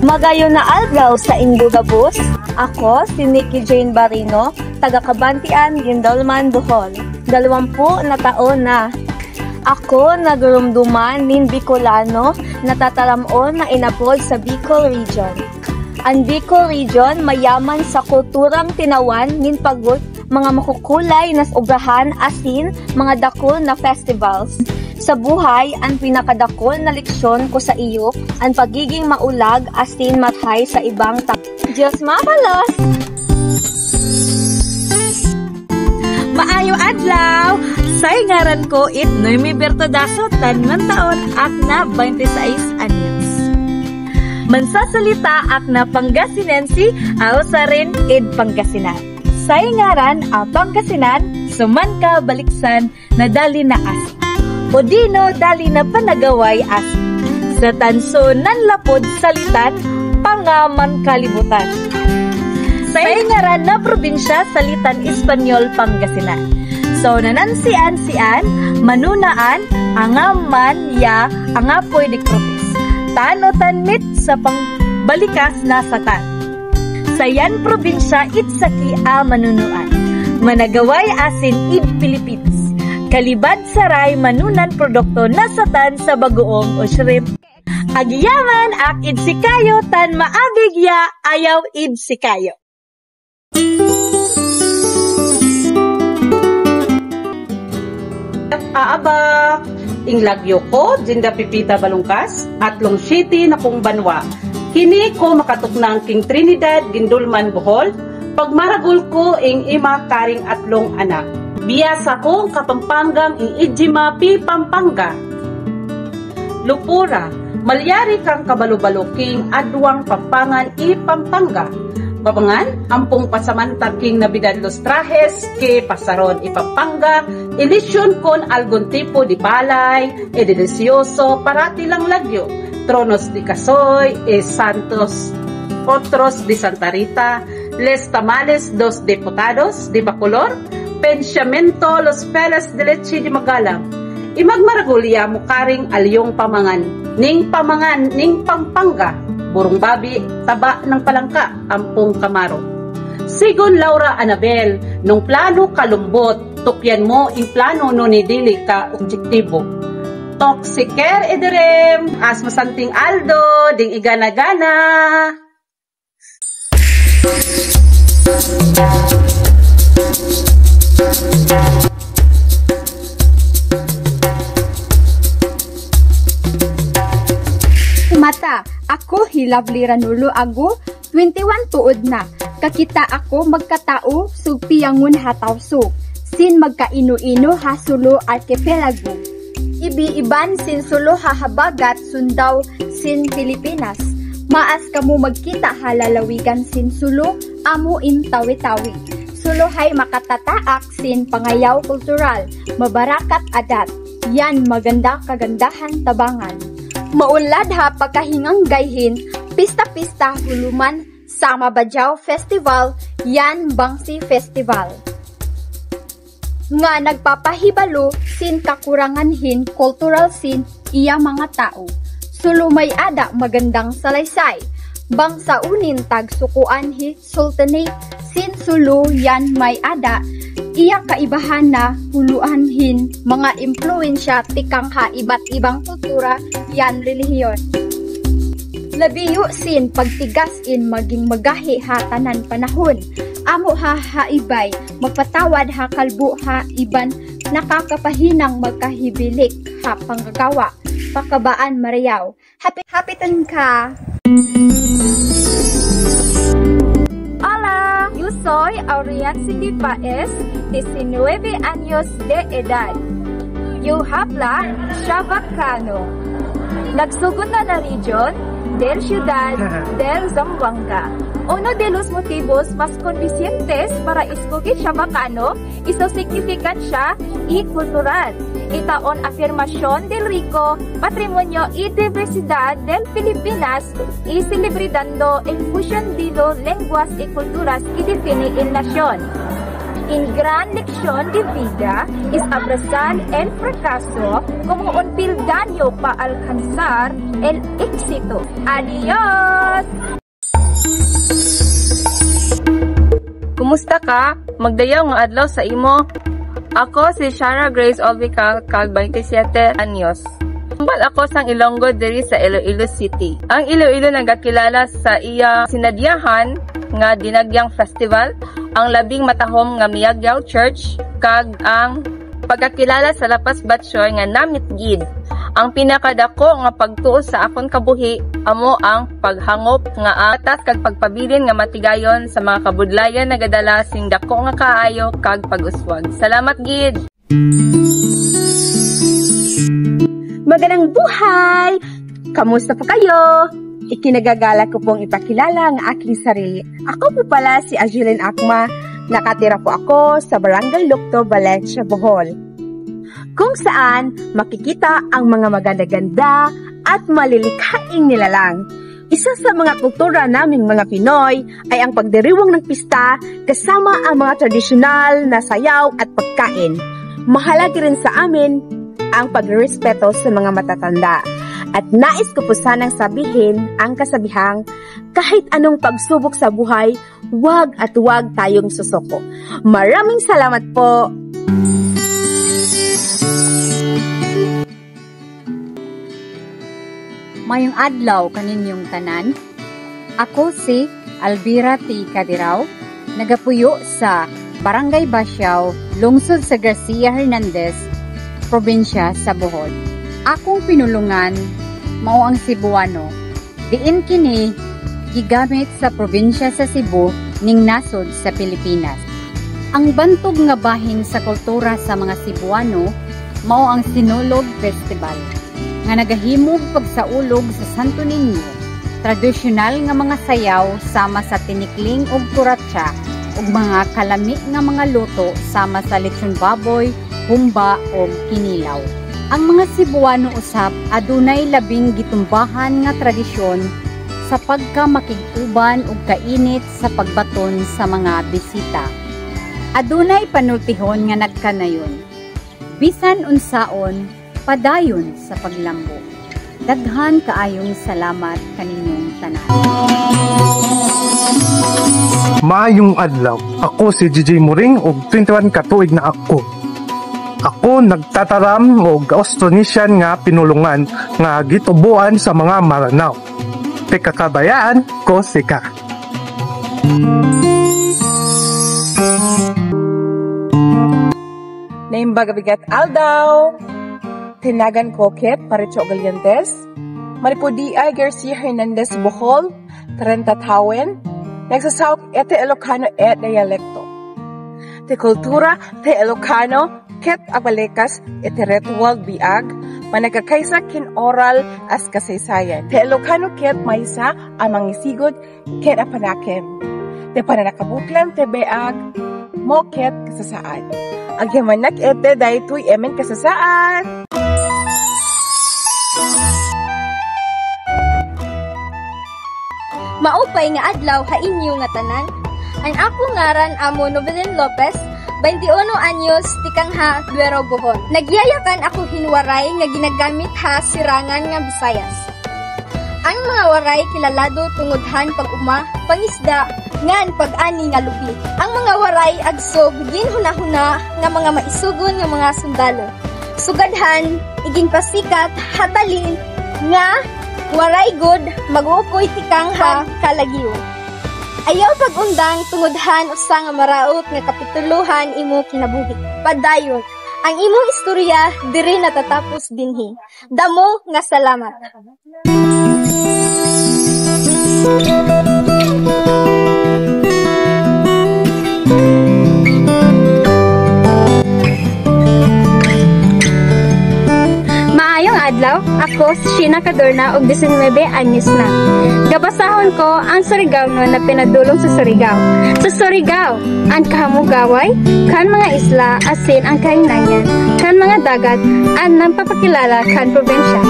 Magayon na algaw sa Indugabus, ako si Nikki Jane Barino, taga-Kabantian, Gindolman, Bohol. 20 na taon na. Ako nagrumduman nin Bicolano, natataramon na inapod sa Bicol Region. Ang Bicol Region mayaman sa kulturang tinawan nin pagod, mga makukulay na obrahan asin mga dakol na festivals. Sa buhay, ang pinakadakol na leksyon ko sa iyo, ang pagiging maulag asin mathay sa ibang tao. Diyos mapalos! Maayo adlaw! Sa ngaran ko, Noemi Bertodaso, tanman taon at na 26 anyos. Mansasalita at na Pangasinensi, aw sa rin Pangasinan. Sa ngaran, ang Pangasinan, sumangka baliksan na dali na asin. O dino dali na panagaway asin. Sa tanso nanlapod salitan, pangaman kalibutan. Sa ngaran na probinsya, salitan Espanyol Pangasinan. So nanansian-sian, manunaan, angaman ya, angapoy di krupis. Tano-tanmit sa pangbalikas na satan. Sa yan probinsya, itsaki a manunuan. Managaway asin Philippines. Kalibad saray manunan produkto nasatan sa bagoong o shrimp. Agiyaman ak idsikayo tan maabigya ayaw idsikayo. Aabak, inglagyo ko, Jinda Pipita Balungkas, Atlong City na kong banwa. Kini ko makatuknang King Trinidad, Gindulman, Bohol, pagmaragul ko ing ima karing atlong anak. Biyasa ko Kapampangang ing Ijima pi Pampanga. Lupura, malyari kang kabalubaloking adwang Pampangan i Pampanga. Babangan, ampong pasamantag king nabidad los trajes ke pasaron i Pampanga, ilisyon kon algon tipo di balay, e delicioso, parati lang lagyo, tronos di Casoy, e santos, otros di Santa Rita, les tamales dos diputados di Bacolor, pensyamento los pelas de leche di Magalang. Imagmaragulya mo karing alyong pamangan, ning Pampanga, burong babi, taba ng palangka, ampong kamaro. Sigon Laura Anabel, nung plano kalumbot, tukyan mo in plano no ni dili ka objektibo. Toxiker ederem, as masanting Aldo, ding igana-gana. Mata, ako Hilavli Ranulo Ago, 21 tuod na. Kakita ako magkatao, sugpiyangun hatawso. Sin magkaino-ino hasulo archipelago. Ibi-iban sin sulo hahabagat sundaw sin Pilipinas. Maas kamo magkita halalawigan sin sulo, amo in tawi-tawi. Suluhay makatataak sin pangayaw kultural, mabarakat adat. Yan maganda kagandahan tabangan. Maunlad ha pagkahingang gayhin, pista-pista huluman, Sama Bajau Festival, yan Bangsi Festival. Nga nagpapahibalo sin kakuranganhin cultural sin iya mga tao. Sulumay ada magandang salaysay. Bangsa unin tag sukuan hi sultanate sin sulu yan may ada. Iya kaibahan na huluanhin mga impluensya tikang ha iba't ibang kultura yan relihiyon. Labiyo sin pagtigas in maging magahi ha tanan panahon. Amo ha haibay, mapatawad ha kalbo ha iban nakakapahinang magkahibilik ha panggagawa. Pakabaan Mariaw. Hapitan ka. Hola, yo soy Aurian Cindy Paez, 19 años de edad. Yo habla Chavacano. Nagsugod na region del Ciudad del Zamboanga. Uno de los motivos más convincentes para escoger Chavacano es su significancia y cultural. Itaon afirmación del rico patrimonio y diversidad del Filipinas y celebrando el fusión de las lenguas y culturas que define el nación. En gran lección de vida es abrazar el fracaso como un peldaño para alcanzar el éxito. ¡Adiós! Kumusta ka? Magdayaw nga adlaw sa imo. Ako si Shara Grace Olvical, kag 27 anyos. Tumbal ako sang Ilonggo diri sa Iloilo City. Ang Iloilo nagakilala sa iya sinadyahan nga Dinagyang Festival, ang labing matahom nga Miyagyaw Church, kag ang pagkakilala sa Lapas Batchoy nga namit gid. Ang pinakadako nga pagtuo sa akon kabuhi amo ang paghangop nga atas kag pagpabilin nga matigayon sa mga kabudlayan nagadala sing dako nga kaayo kag pag-uswag. Salamat gid. Magandang buhay! Kamusta po kayo? Ikinagagala ko pong ipakilala ang aking sarili. Ako po pala si Ajulen Akma. Nakatira po ako sa Barangay Lucto, Valencia, Bohol, kung saan makikita ang mga maganda-ganda at malilikhaing nilalang. Isa sa mga kultura naming mga Pinoy ay ang pagdiriwang ng pista kasama ang mga tradisyonal na sayaw at pagkain. Mahalaga rin sa amin ang pagrespeto sa mga matatanda. At nais ko po sanang sabihin ang kasabihang, kahit anong pagsubok sa buhay, wag at wag tayong susuko. Maraming salamat po! Mayong adlaw kaninyong tanan. Ako si Alvira T. Cadiraw, nagapuyo sa Barangay Basiaw, lungsod sa Garcia Hernandez, probinsya sa Bohol. Akong pinulungan mao ang Cebuano. Diin kini gigamit sa probinsya sa Cebu ning nasod sa Pilipinas. Ang bantog nga bahin sa kultura sa mga Cebuano mao ang Sinulog Festival nga nagahimog pagsaulog sa Santo Niño. Tradisyonal nga mga sayaw sama sa tinikling ug kuratsa ug mga kalami nga mga luto sama sa lechon baboy, humba ug kinilaw. Ang mga Cebuano usab adunay labing gitumbahan nga tradisyon sa pagkamakig-uban ug kainit sa pagbaton sa mga bisita. Adunay panultihon nga nagkanayon. Bisan unsaon, padayon sa paglambo. Daghan kaayong salamat kaninyong tanan. Maayong adlaw. Ako si DJ Muring ug 21 ka tuig na ako. Ako nagtataram og Austronesian nga pinulungan nga gitubuan sa mga Maranao. Pikakabayaan ko sika. Naimbagabigat aldaw. Tinagan ko Ket Parecho Galiantes. Maripodi ay Garcia Hernandez Bohol, 30 tawen. Nagsasawag ete Ilocano et dialekto. Te kultura te Ilocano ket abalekas ete ritual biag managkakaysa kin oral as kasaysayan. Te Ilocano ket maysa amang isigod ket apanakem. Te pananakabuklan te beag mo ket kasasaan. Agyamanak ete daytoy emen kasasaan. Maupay nga adlaw ha inyo nga tanan. Ang ako ngaran amo Novelin Lopez, 21 anyos, tikang ha, Duero Bohol. Nagyayakan ako hinwaray nga ginagamit ha sirangan nga Bisayas. Ang mga waray kilalado tungodhan pag-uma, pangisda, ngan pag-ani nga lubi. Ang mga waray agso bigin hunahuna nga mga maisugon nga mga sundalo. Sugadhan, iging pasikat, hatalin, nga waray good, mag-uukoy tikang ha kalagiw. Ayaw pag-undang tungudhan usa nga maraot nga kapituluhan imo kinabuhi. Padayon, Ang imong istorya diri natatapos dinhi. Damo nga salamat. Maayong adlaw, ako si Sheena Cadorna og 19 anyos na. Gabasahon ko ang Surigao no na pinadulong sa Surigao. Sa Surigao, ang kahamugaway, kan mga isla, asin ang kahinangan, kan mga dagat, ang nagpapakilala kan probensya.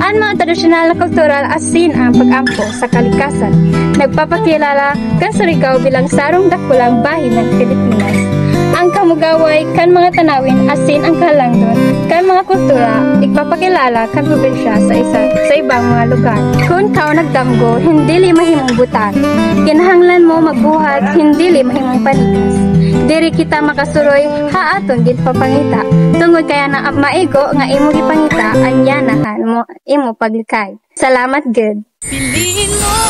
Ang mga tradisyonal na kultural asin ang pag-ampo sa kalikasan. Nagpapakilala kan Surigao bilang sarong dakulang bahin ng Pilipinas. Ang kamugaway kan mga tanawin asin ang kalangdon kan mga kultura igpapakilala kan probensya sa ibang mga lugar. Kung kao nagdamgo, hindi mahimong butang. Kinahanglan mo magbuhat, hindi mahimong panikas. Diri kita makasuroy haaton gid papangita. Tungod kaya na maigo nga imo gipangita anyanahan mo imo paglikay. Salamat gid. Piliin mo